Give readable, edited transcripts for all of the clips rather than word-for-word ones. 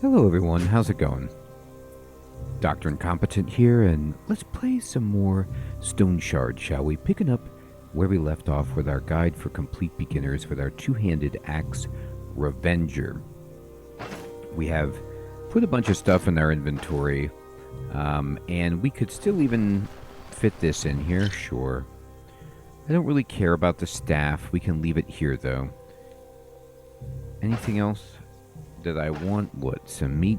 Hello everyone, how's it going? Dr. Incompetent here, and let's play some more Stoneshard, shall we? Picking up where we left off with our guide for complete beginners with our two-handed axe Revenger. We have put a bunch of stuff in our inventory, and we could still even fit this in here, sure. I don't really care about the staff. We can leave it here, though. Anything else that I want? What, some meat?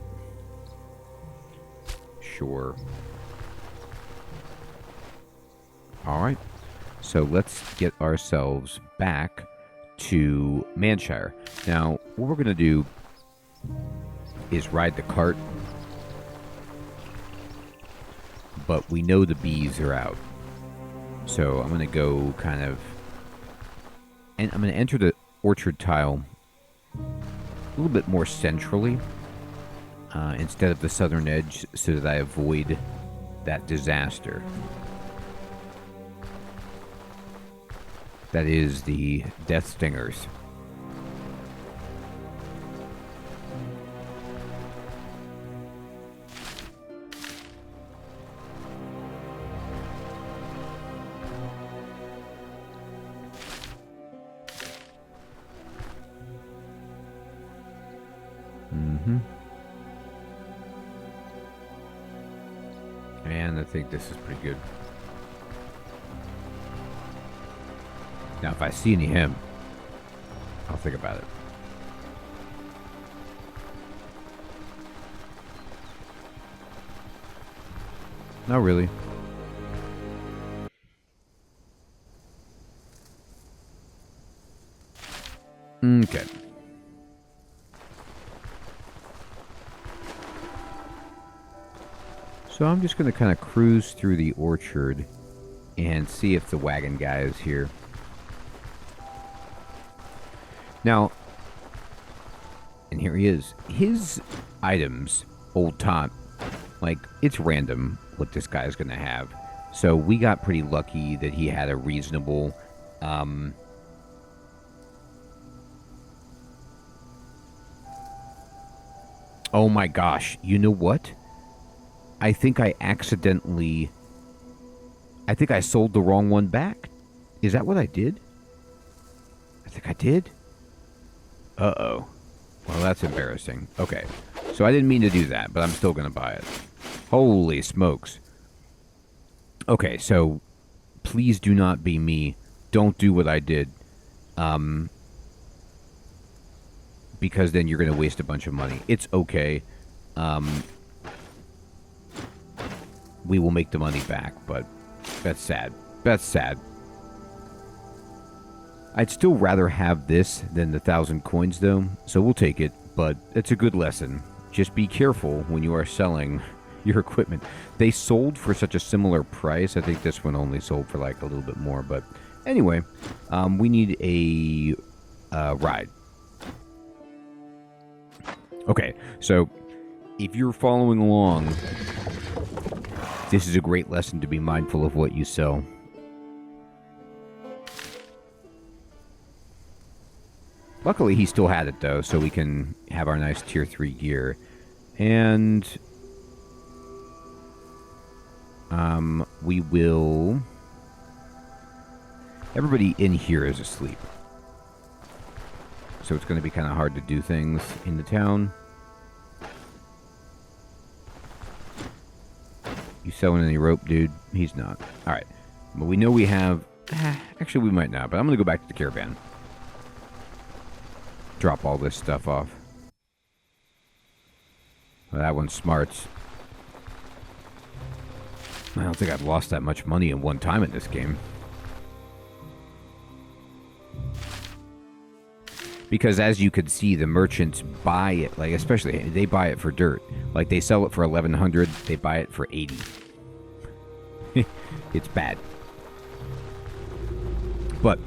Sure. Alright. So let's get ourselves back to Manshire. Now, what we're going to do is ride the cart. But we know the bees are out. So I'm going to go kind of... And I'm going to enter the orchard tile a little bit more centrally instead of the southern edge so that I avoid that disaster. That is the death stingers. And I think this is pretty good. Now, if I see any him, I'll think about it. Not really. Okay. So I'm just going to kind of cruise through the orchard and see if the wagon guy is here. Now, and here he is. His items, old top, like, it's random what this guy's going to have. So we got pretty lucky that he had a reasonable... Oh my gosh, you know what? I think I accidentally... I think I sold the wrong one back. Is that what I did? I think I did. Uh-oh. Well, that's embarrassing. Okay. So I didn't mean to do that, but I'm still going to buy it. Holy smokes. Okay, so please do not be me. Don't do what I did. Because then you're going to waste a bunch of money. It's okay. We will make the money back, but that's sad. That's sad. I'd still rather have this than the 1,000 coins, though, so we'll take it, but it's a good lesson. Just be careful when you are selling your equipment. They sold for such a similar price. I think this one only sold for like a little bit more, but anyway, we need a ride. Okay, so if you're following along, this is a great lesson to be mindful of what you sell. Luckily, he still had it, though, so we can have our nice Tier 3 gear. And we will... Everybody in here is asleep. So it's going to be kind of hard to do things in the town. You selling any rope, dude? He's not. Alright. But we know we have... Actually, we might not, but I'm going to go back to the caravan. Drop all this stuff off. Well, that one's smarts. I don't think I've lost that much money in one time in this game. Because as you could see, the merchants buy it, like, especially, they buy it for dirt. Like, they sell it for 1,100, they buy it for 80. It's bad. But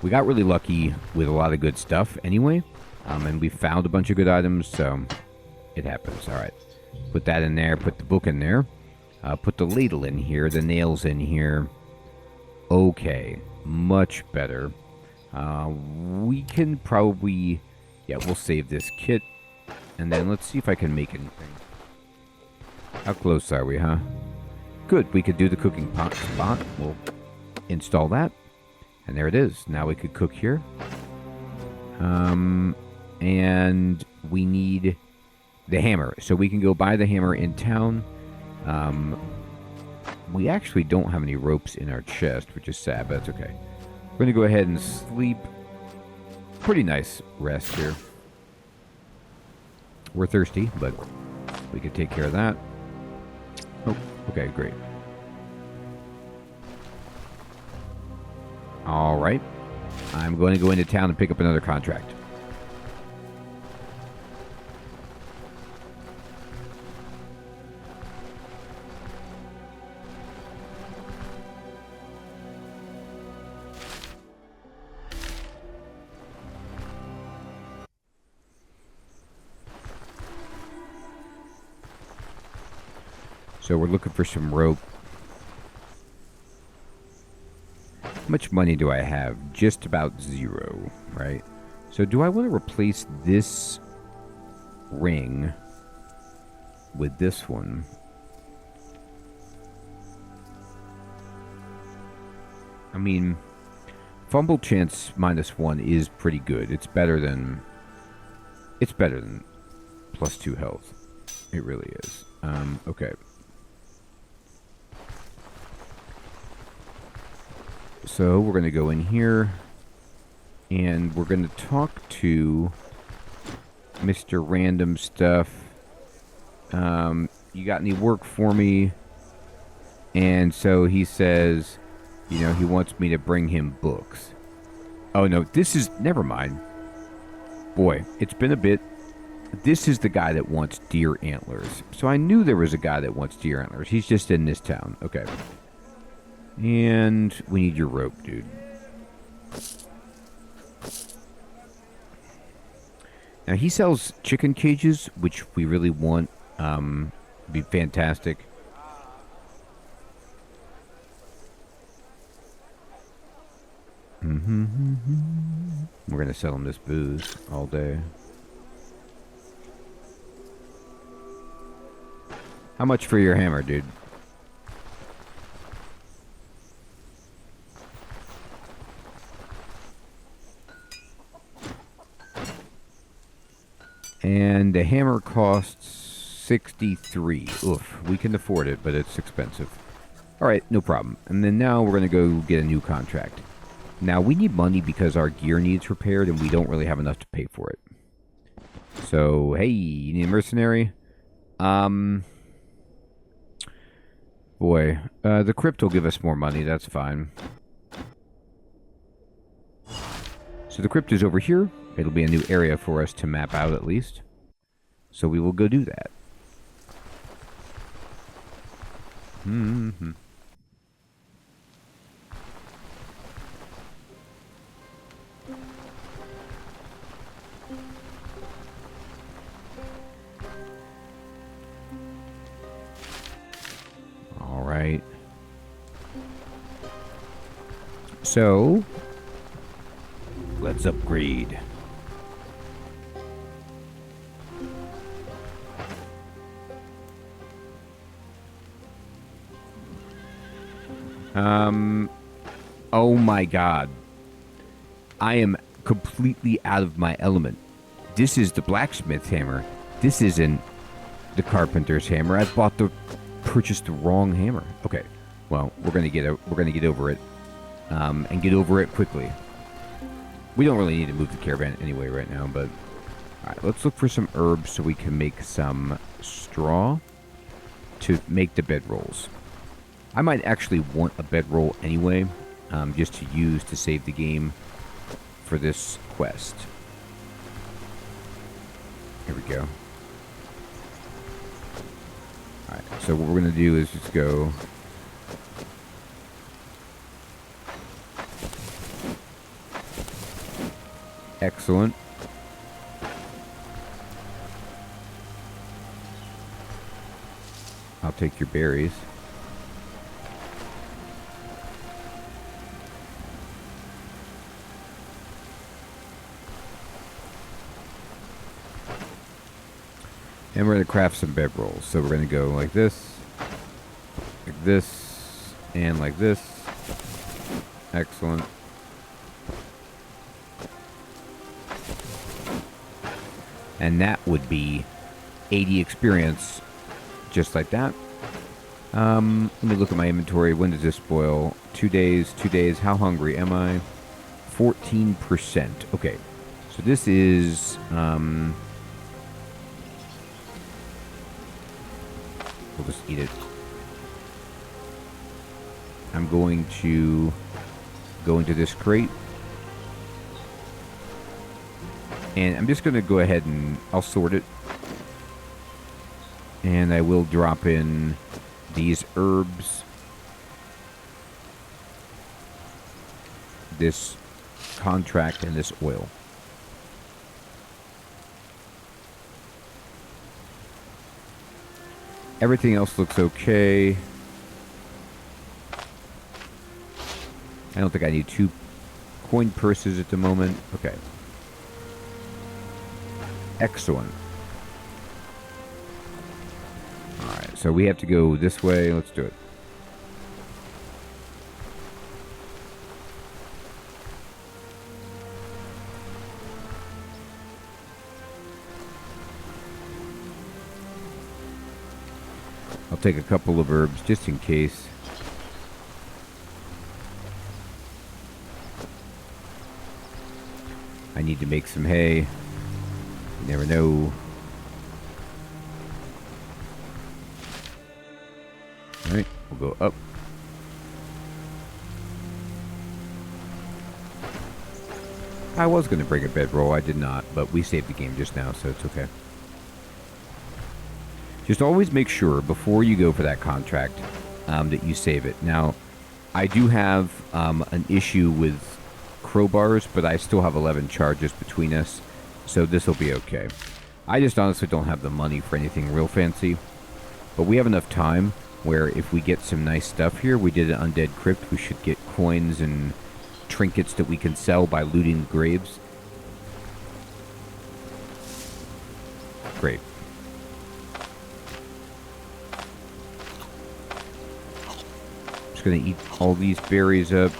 we got really lucky with a lot of good stuff anyway. And we found a bunch of good items, so it happens. Alright. Put that in there, put the book in there. Put the ladle in here, the nails in here. Okay. Much better. We can probably... Yeah, we'll save this kit. And then let's see if I can make anything. How close are we, huh? Good, we could do the cooking pot spot. We'll install that. And there it is. Now we could cook here. And we need the hammer. So we can go buy the hammer in town. We actually don't have any ropes in our chest, which is sad, but that's okay. We're going to go ahead and sleep. Pretty nice rest here. We're thirsty, but we could take care of that. Oh, okay, great. All right. I'm going to go into town and pick up another contract. So we're looking for some rope. How much money do I have? Just about 0, right? So do I want to replace this ring with this one? I mean, fumble chance -1 is pretty good. It's better than +2 health. It really is. Okay. So we're going to go in here, and we're going to talk to Mr. Random Stuff. You got any work for me? And so he says, you know, he wants me to bring him books. Oh, no, this is... Never mind. Boy, it's been a bit... This is the guy that wants deer antlers. So I knew there was a guy that wants deer antlers. He's just in this town. Okay. And we need your rope, dude. Now, he sells chicken cages, which we really want. Be fantastic. We're going to sell him this booze all day. How much for your hammer, dude? And the hammer costs 63. Oof, we can afford it, but it's expensive. Alright, no problem. And then now we're going to go get a new contract. Now, we need money because our gear needs repaired, and we don't really have enough to pay for it. So, hey, you need a mercenary? Boy, the crypt will give us more money, that's fine. So the crypt is over here. It'll be a new area for us to map out at least. So we will go do that. All right. So let's upgrade. Oh my god. I am completely out of my element. This is the blacksmith hammer. This isn't the carpenter's hammer. I purchased the wrong hammer. Okay. Well, we're gonna get over it. And get over it quickly. We don't really need to move the caravan anyway right now, but... Alright, let's look for some herbs so we can make some straw to make the bedrolls. I might actually want a bedroll anyway, just to use to save the game for this quest. Here we go. Alright, so what we're going to do is just go... Excellent. I'll take your berries. And we're going to craft some bedrolls. So we're going to go like this, and like this. Excellent. And that would be 80 experience, just like that. Let me look at my inventory. When does this spoil? 2 days, 2 days. How hungry am I? 14%. Okay. So this is, we'll just eat it. I'm going to go into this crate. And I'm just going to go ahead and I'll sort it. And I will drop in these herbs, this contract, and this oil. Everything else looks okay. I don't think I need 2 coin purses at the moment. Okay. Excellent. Alright, so we have to go this way. Let's do it. I'll take a couple of herbs just in case. I need to make some hay. You never know. Alright, we'll go up. I was going to bring a bedroll, I did not, but we saved the game just now, so it's okay. Just always make sure before you go for that contract that you save it. Now, I do have an issue with crowbars, but I still have 11 charges between us, so this will be okay. I just honestly don't have the money for anything real fancy, but we have enough time where if we get some nice stuff here, we did an undead crypt, we should get coins and trinkets that we can sell by looting the graves. Great. Just gonna eat all these berries up.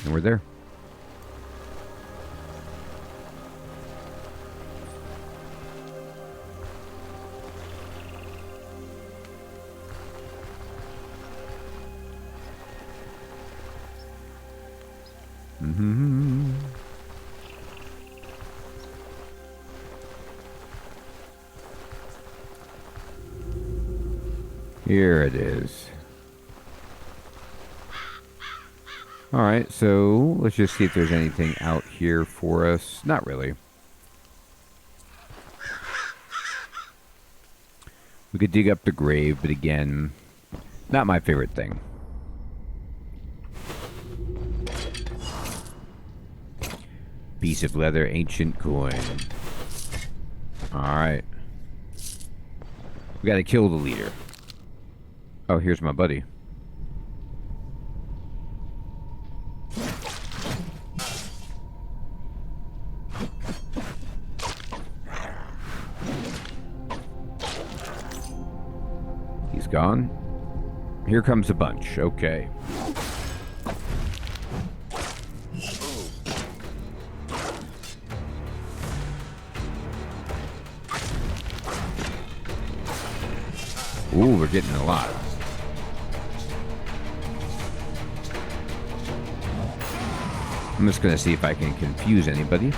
And we're there. Here it is. Alright, so let's just see if there's anything out here for us. Not really. We could dig up the grave, but again, not my favorite thing. Piece of leather, ancient coin. Alright. We gotta kill the leader. Oh, here's my buddy. He's gone. Here comes a bunch. Okay. Ooh, we're getting a lot. I'm just going to see if I can confuse anybody.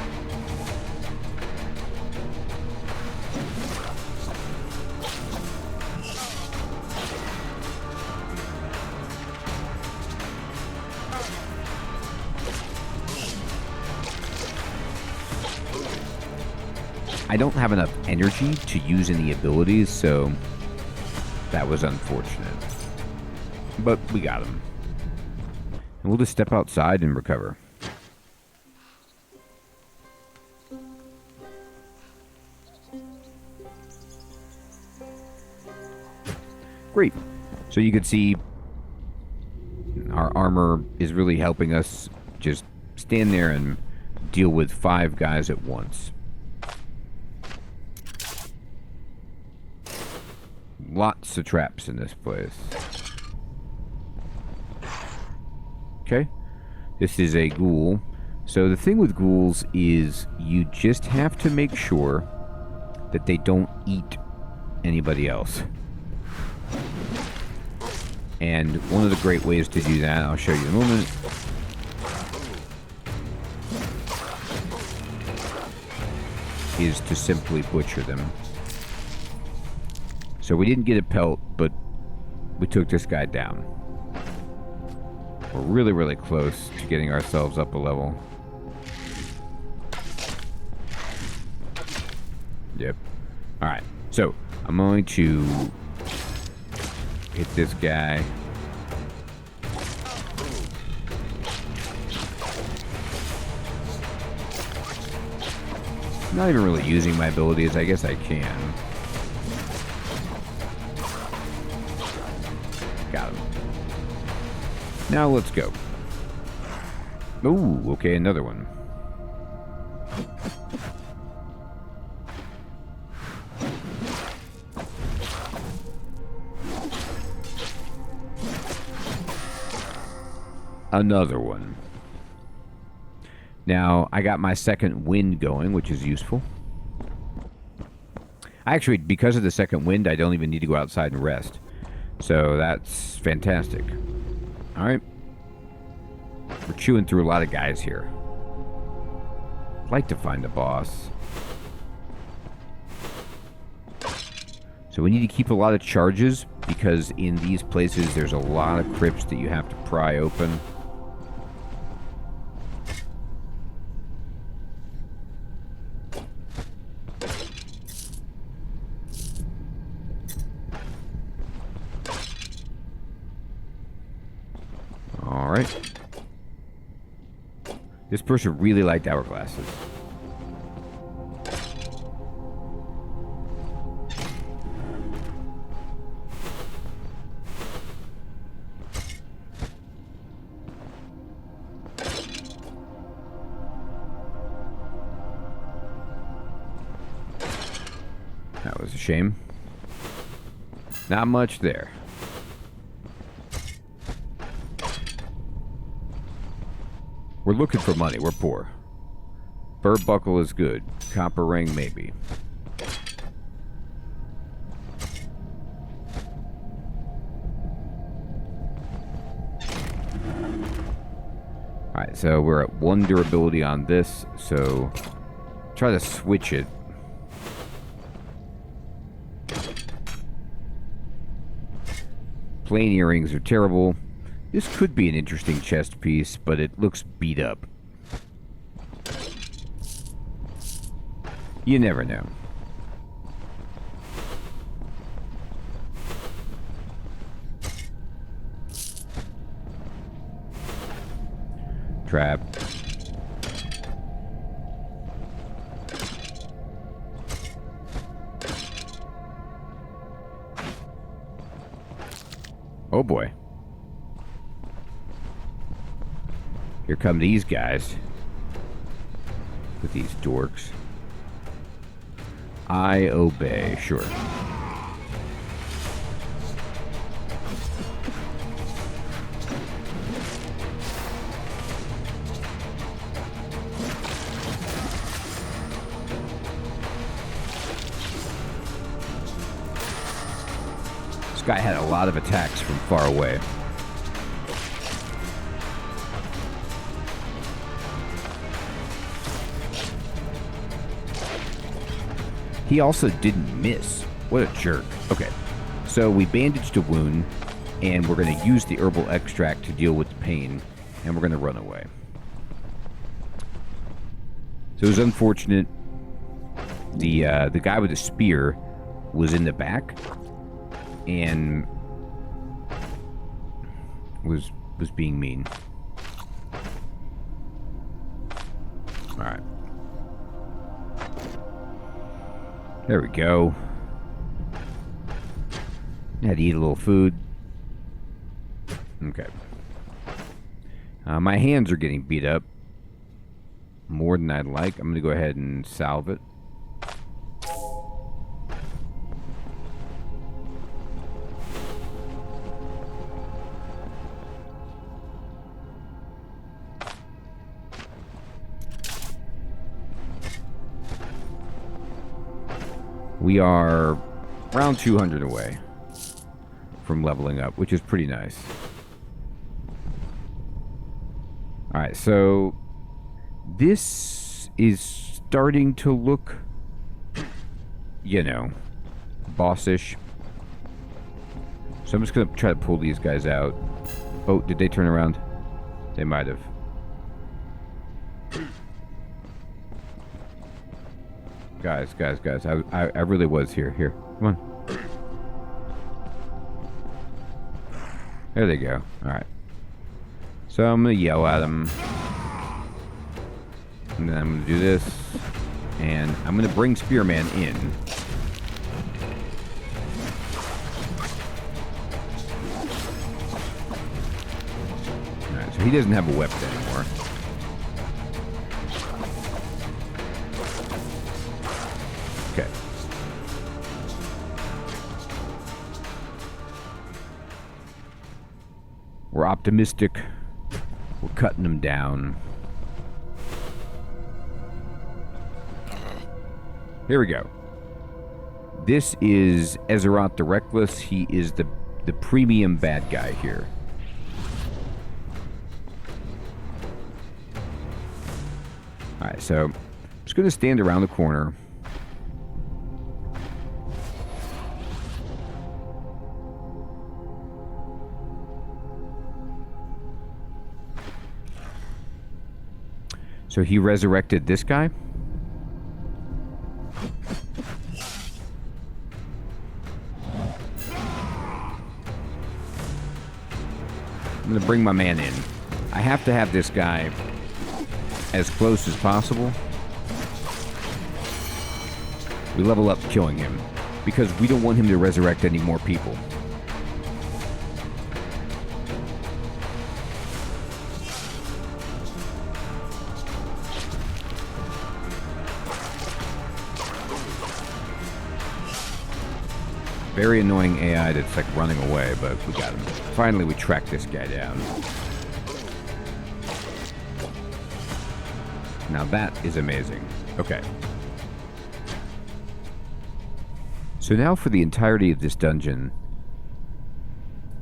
I don't have enough energy to use any abilities, so that was unfortunate. But we got him. And we'll just step outside and recover. Great. So you can see our armor is really helping us just stand there and deal with 5 guys at once. Lots of traps in this place. Okay. This is a ghoul. So the thing with ghouls is you just have to make sure that they don't eat anybody else. And one of the great ways to do that, I'll show you in a moment, is to simply butcher them. So we didn't get a pelt, but we took this guy down. We're really, really close to getting ourselves up a level. Yep. Alright, so I'm going to hit this guy. Not even really using my abilities. I guess I can. Got him. Now let's go. Ooh, okay, another one. Another one. Now, I got my second wind going, which is useful. Actually, because of the second wind, I don't even need to go outside and rest. So that's fantastic. Alright. We're chewing through a lot of guys here. I'd like to find a boss. So we need to keep a lot of charges, because in these places there's a lot of crypts that you have to pry open. Alright. This person really liked hourglasses. That was a shame. Not much there. We're looking for money. We're poor. Bird buckle is good. Copper ring, maybe. Alright, so we're at 1 durability on this, so try to switch it. Plain earrings are terrible. This could be an interesting chest piece, but it looks beat up. You never know. Trap. Oh boy. Here come these guys. With these dorks. I obey, sure. This guy had a lot of attacks from far away. He also didn't miss. What a jerk. Okay, so we bandaged a wound, and we're going to use the herbal extract to deal with the pain, and we're going to run away. So it was unfortunate. The guy with the spear was in the back, and was being mean. All right. There we go. Had to eat a little food. Okay. My hands are getting beat up more than I'd like. I'm going to go ahead and salve it. We are around 200 away from leveling up, which is pretty nice. Alright, so this is starting to look, you know, bossish. So I'm just going to try to pull these guys out. Oh, did they turn around? They might have. Guys. I really was here. Here, come on. There they go. Alright. So I'm going to yell at them. And then I'm going to do this. And I'm going to bring Spearman in. Alright, so he doesn't have a weapon anymore. Okay. We're optimistic. We're cutting them down. Here we go. This is Ezerath the Reckless. He is the premium bad guy here. Alright, so I'm just going to stand around the corner. So he resurrected this guy. I'm going to bring my man in. I have to have this guy as close as possible. We level up killing him because we don't want him to resurrect any more people. Very annoying AI that's like running away, but we got him. Finally, we tracked this guy down. Now that is amazing. Okay. So now for the entirety of this dungeon,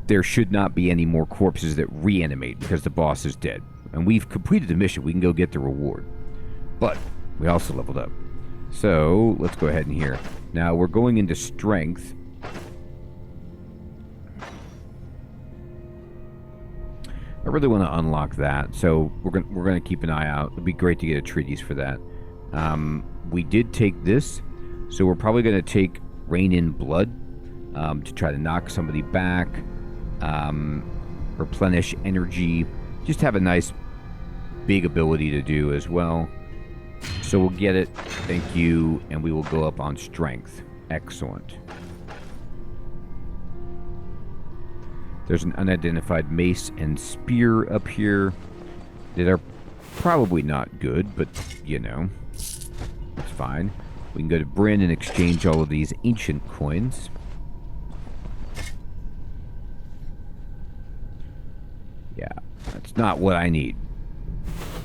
there should not be any more corpses that reanimate because the boss is dead. And we've completed the mission. We can go get the reward. But we also leveled up. So let's go ahead and here. Now we're going into strength. I really want to unlock that, so we're gonna keep an eye out. It'd be great to get a treatise for that. We did take this, so we're probably gonna take Rain in Blood to try to knock somebody back, replenish energy, just have a nice big ability to do as well. So we'll get it. Thank you, and we will go up on strength. Excellent. There's an unidentified mace and spear up here that are probably not good, but, you know, it's fine. We can go to Bryn and exchange all of these ancient coins. Yeah, that's not what I need.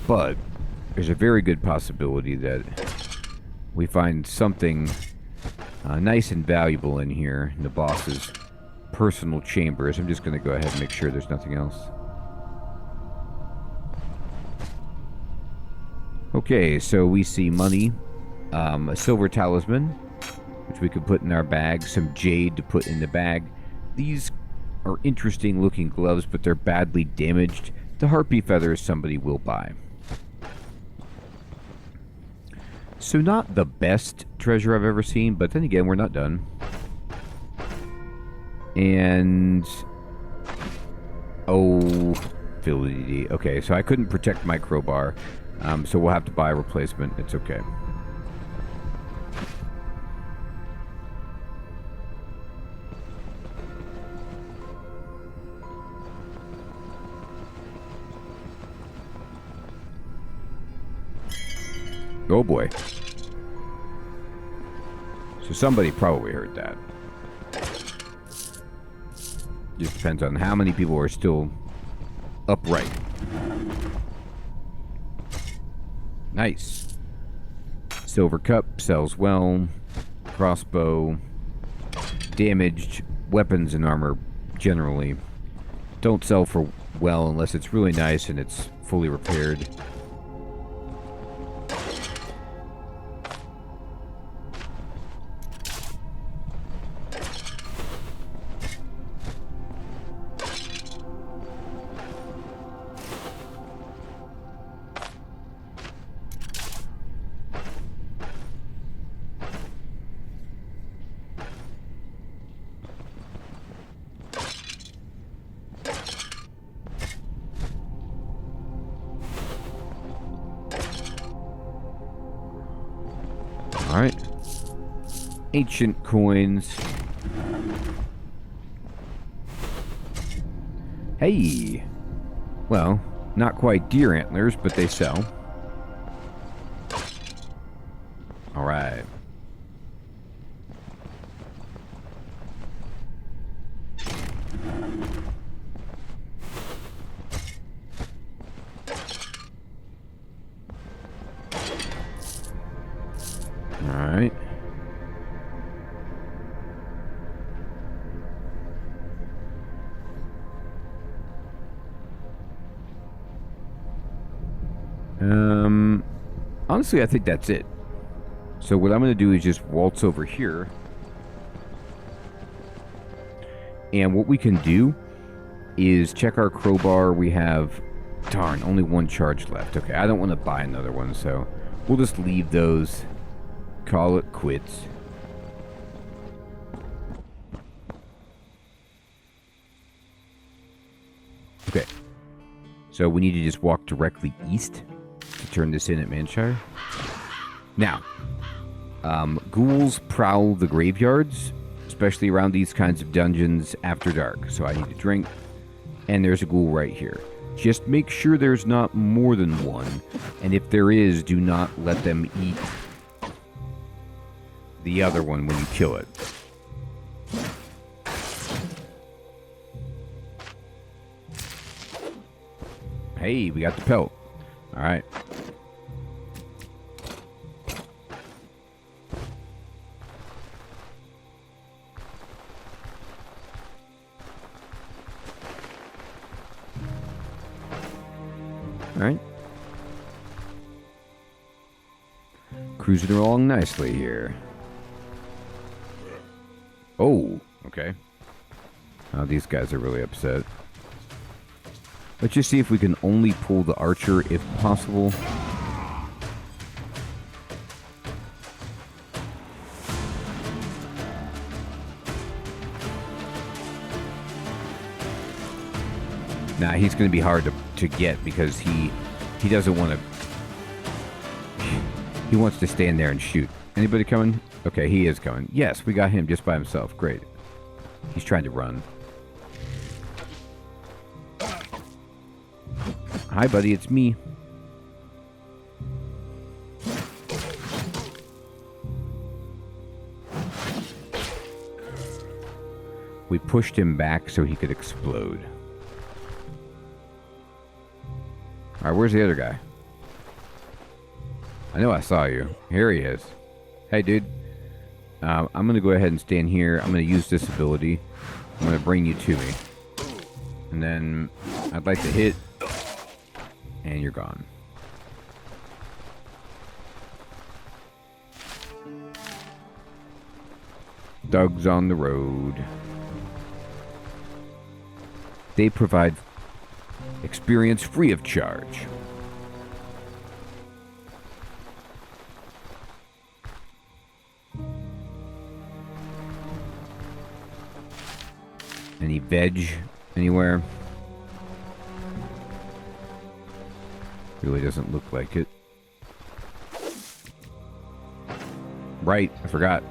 But there's a very good possibility that we find something nice and valuable in here in the boss's personal chambers. I'm just going to go ahead and make sure there's nothing else. Okay, so we see money, a silver talisman, which we could put in our bag, some jade to put in the bag. These are interesting looking gloves, but they're badly damaged. The harpy feathers somebody will buy. So not the best treasure I've ever seen, but then again, we're not done. And oh, ability. Okay, so I couldn't protect my crowbar, so we'll have to buy a replacement. It's okay. Oh boy. So somebody probably heard that. Just depends on how many people are still upright. Nice. Silver cup sells well. Crossbow. Damaged weapons and armor generally don't sell for well unless it's really nice and it's fully repaired. Alright. Ancient coins. Hey! Well, not quite deer antlers, but they sell. Alright. Alright. Honestly, I think that's it. So what I'm going to do is just waltz over here. And what we can do is check our crowbar. We have, darn, only one charge left. Okay, I don't want to buy another one, so we'll just leave those. Call it quits. Okay. So we need to just walk directly east to turn this in at Manshire. Now, ghouls prowl the graveyards, especially around these kinds of dungeons after dark. So I need a drink, and there's a ghoul right here. Just make sure there's not more than one, and if there is, do not let them eat the other one when you kill it. Hey, we got the pelt. Alright. Alright. Cruising along nicely here. Oh, okay. Oh, these guys are really upset. Let's just see if we can only pull the archer if possible. Nah, he's going to be hard to get because he doesn't want to... He wants to stand there and shoot. Anybody coming? Okay, he is coming. Yes, we got him just by himself. Great. He's trying to run. Hi, buddy. It's me. We pushed him back so he could explode. Alright, where's the other guy? I know I saw you. Here he is. Hey, dude. I'm going to go ahead and stand here. I'm going to use this ability. I'm going to bring you to me. And then I'd like to hit. And you're gone. Doug's on the road. They provide experience free of charge. Any veg anywhere? Really doesn't look like it. Right, I forgot.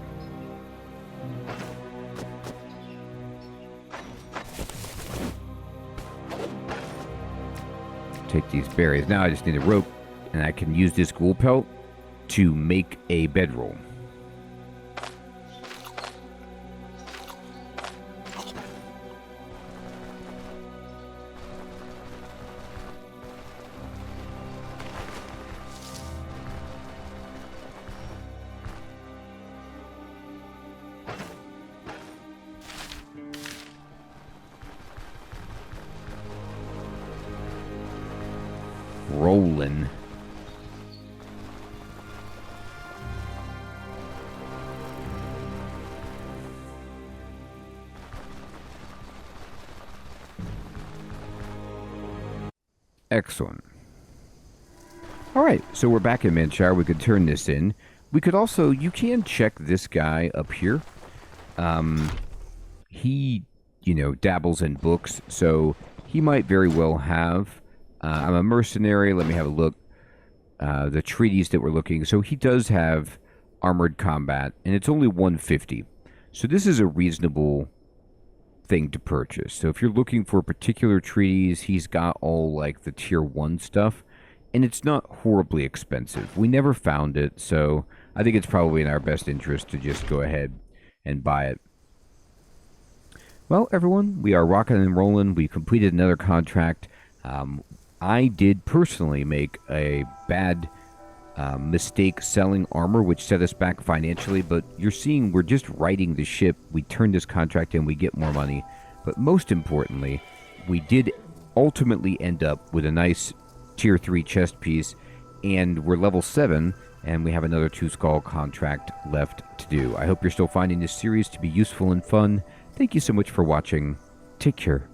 Take these berries. Now I just need a rope, and I can use this ghoul pelt to make a bedroll. Rolling. Excellent. Alright, so we're back in Manchar. We could turn this in. We could also, you can check this guy up here. He, dabbles in books, so he might very well have... I'm a mercenary. Let me have a look. The treaties that we're looking. So he does have armored combat, and it's only 150. So this is a reasonable thing to purchase. So if you're looking for particular treaties, he's got all like the tier 1 stuff, and it's not horribly expensive. We never found it, so I think it's probably in our best interest to just go ahead and buy it. Well, everyone, we are rocking and rolling. We completed another contract. I did personally make a bad mistake selling armor, which set us back financially, but you're seeing we're just righting the ship. We turn this contract in, we get more money, but most importantly, we did ultimately end up with a nice tier 3 chest piece, and we're level 7, and we have another 2 skull contract left to do. I hope you're still finding this series to be useful and fun. Thank you so much for watching. Take care.